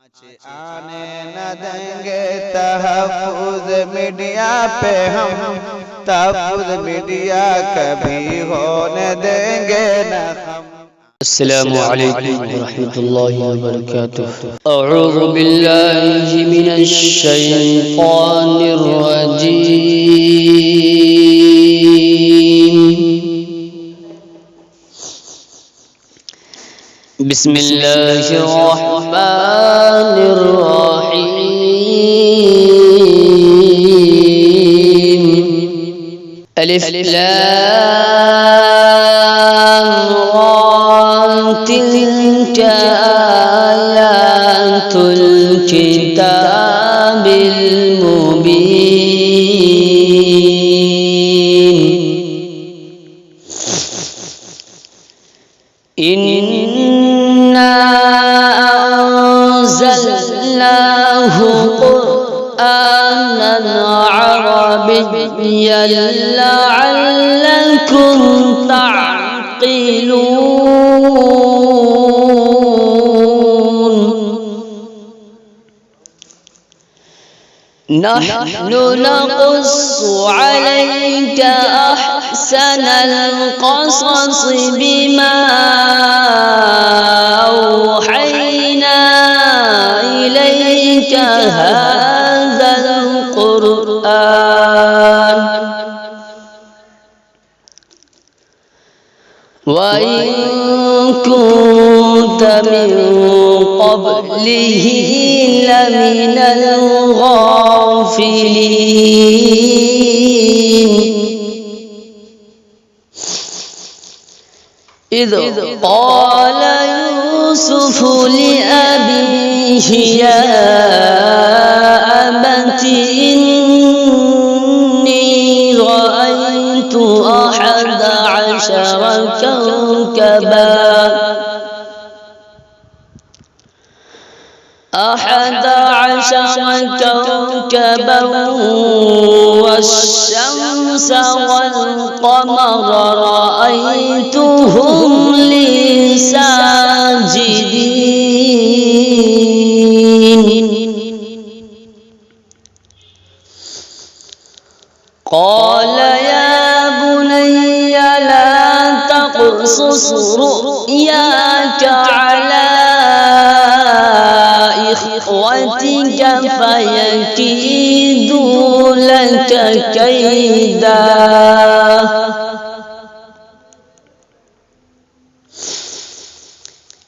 आने न देंगे तहफ़्फ़ुज़ मीडिया पे हम, तहफ़्फ़ुज़ मीडिया कभी होने देंगे न हम। السلام عليكم ورحمة الله وبركاته. أعوذ بالله من الشيطان الرجيم. بسم الله الرحمن الرحيم. ألف لام را تلك آيات الكتاب المبين. إنا أنزلناه قرآنا عربيا لعلكم تعقلون. نحن نقص عليك أحسن القصص بما أوحينا إليك هذا القرآن وإن كنت من قبله لمن الغافلين. إذ قال يوسف لأبيه يا أبت إني رأيت 11 كوكبا والشمس والقمر رأيتهم لي ساجدين. قال يا بني لا تقصص رؤياك على إخوتك فيكيدوا لك كيدا.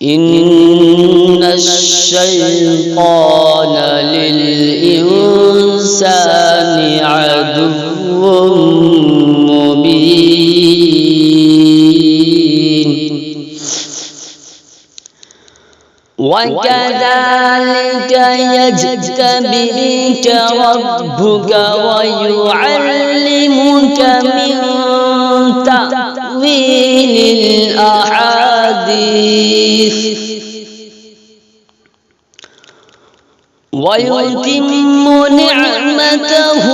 إن الشيطان للإنسان عدو مبين. وكذلك يجتبيك ربك ويعلمك من تأويل الأحاديث ويتم نعمته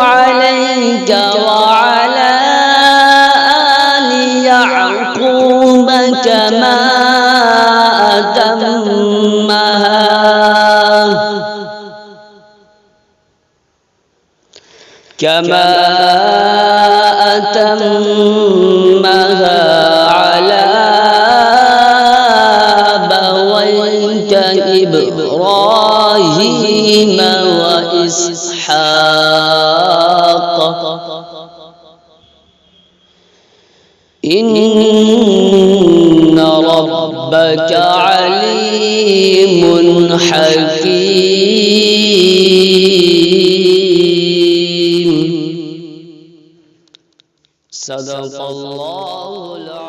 عليك وعلى آل يعقوب كما أتمها على أبويك إبراهيم وإسحاق إن ربك عليم حكيم. صدق الله العظيم.